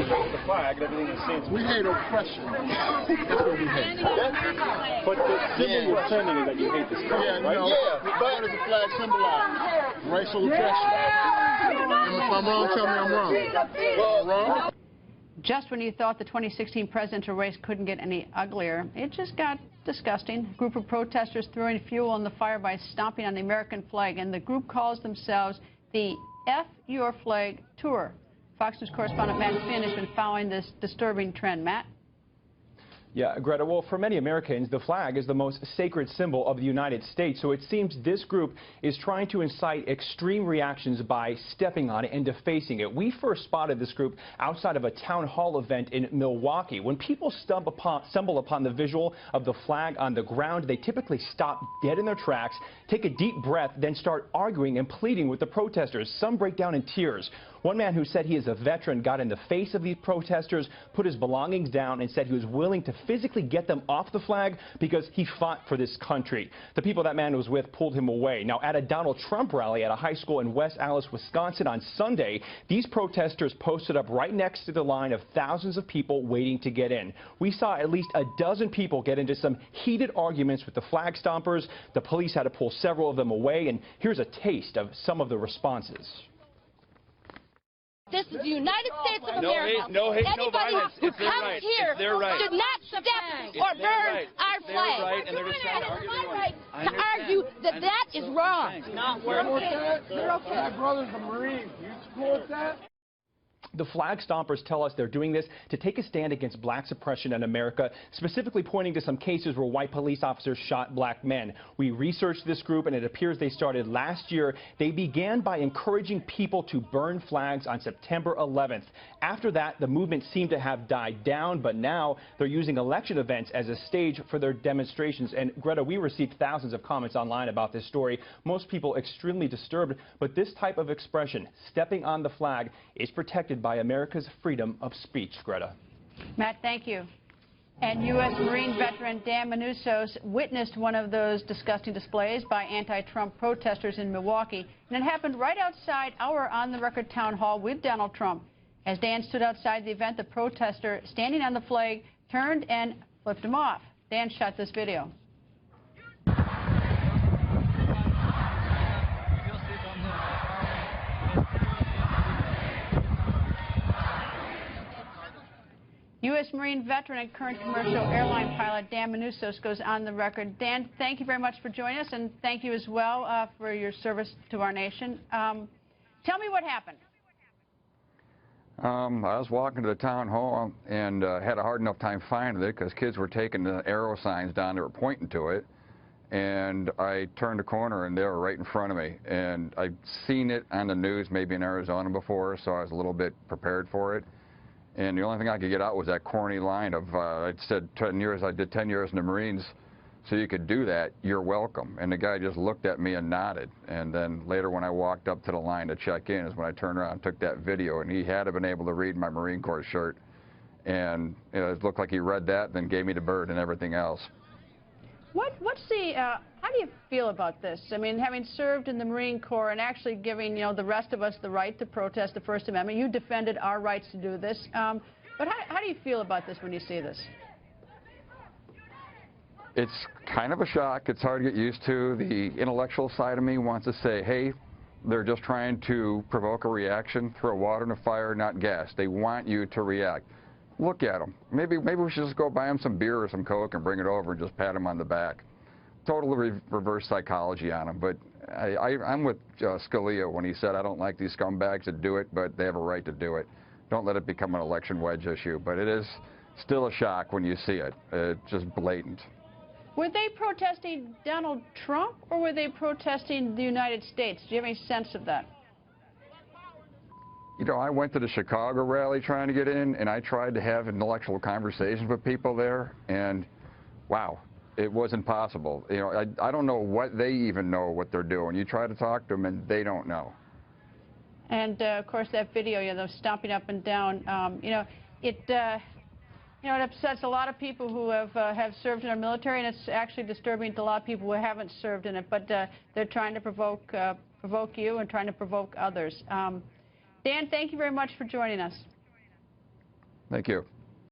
the flag and everything that stands for. We hate oppression. That's what we hate. But the symbol you're sending is that you hate this country, right? But what does the flag symbolize? Racial oppression. And if I'm wrong, tell me I'm wrong. Wrong? Just when you thought the 2016 presidential race couldn't get any uglier, it just got disgusting. A group of protesters throwing fuel on the fire by stomping on the American flag, and the group calls themselves the F Your Flag Tour. Fox News correspondent Matt Finn has been following this disturbing trend. Matt? Yeah, Greta, well, for many Americans, the flag is the most sacred symbol of the United States, so it seems this group is trying to incite extreme reactions by stepping on it and defacing it. We first spotted this group outside of a town hall event in Milwaukee. When people stumble upon the visual of the flag on the ground, they typically stop dead in their tracks, take a deep breath, then start arguing and pleading with the protesters. Some break down in tears. One man who said he is a veteran got in the face of these protesters, put his belongings down, and said he was willing to physically get them off the flag because he fought for this country. The people that man was with pulled him away. Now, at a Donald Trump rally at a high school in West Allis, Wisconsin on Sunday, these protesters posted up right next to the line of thousands of people waiting to get in. We saw at least a dozen people get into some heated arguments with the flag stompers. The police had to pull several of them away, and here's a taste of some of the responses. This is the United States of America. No hate, no Anybody violence. who It's their comes right. here It's their right. should not step or burn our It's their flag. right, and they're just trying to It is argue my right to argue that that is wrong. You're okay. My brother's a Marine. You support that? The flag stompers tell us they're doing this to take a stand against black suppression in America, specifically pointing to some cases where white police officers shot black men. We researched this group, and it appears they started last year. They began by encouraging people to burn flags on September 11th. After that, the movement seemed to have died down, but now they're using election events as a stage for their demonstrations. And Greta, we received thousands of comments online about this story, most people extremely disturbed, but this type of expression, stepping on the flag, is protected by America's freedom of speech. Greta. Matt, thank you. And U.S. Marine veteran Dan Manousos witnessed one of those disgusting displays by anti-Trump protesters in Milwaukee, and it happened right outside our on-the-record town hall with Donald Trump. As Dan stood outside the event, the protester standing on the flag turned and flipped him off. Dan shot this video. U.S. Marine veteran and current commercial airline pilot Dan Manousos goes on the record. Dan, thank you very much for joining us, and thank you as well for your service to our nation. Tell me what happened. I was walking to the town hall and had a hard enough time finding it because kids were taking the arrow signs down that were pointing to it. And I turned a corner and they were right in front of me. And I'd seen it on the news maybe in Arizona before, so I was a little bit prepared for it. And the only thing I could get out was that corny line of, I'd said 10 years, I did 10 years in the Marines, so you could do that, you're welcome. And the guy just looked at me and nodded. And then later when I walked up to the line to check in is when I turned around and took that video, and he had been able to read my Marine Corps shirt. And it looked like he read that, then gave me the bird and everything else. What's the, how do you feel about this? I mean, having served in the Marine Corps and actually giving, the rest of us the right to protest the First Amendment, you defended our rights to do this. But how do you feel about this when you see this? It's kind of a shock. It's hard to get used to. The intellectual side of me wants to say, hey, they're just trying to provoke a reaction, throw water in the fire, not gas. They want you to react. Look at them. Maybe we should just go buy them some beer or some Coke and bring it over and just pat them on the back. Total reverse psychology on them. But I'm with Scalia when he said, I don't like these scumbags that do it, but they have a right to do it. Don't let it become an election wedge issue. But it is still a shock when you see it. It's just blatant. Were they protesting Donald Trump, or were they protesting the United States? Do you have any sense of that? I went to the Chicago rally trying to get in, and I tried to have intellectual conversations with people there, and wow, it wasn't possible. I don't know what they even know what they're doing. You try to talk to them, and they don't know. And of course, that video, them stomping up and down, it upsets a lot of people who have served in our military, and it's actually disturbing to a lot of people who haven't served in it. But they're trying to provoke you and trying to provoke others. Dan, thank you very much for joining us. Thank you.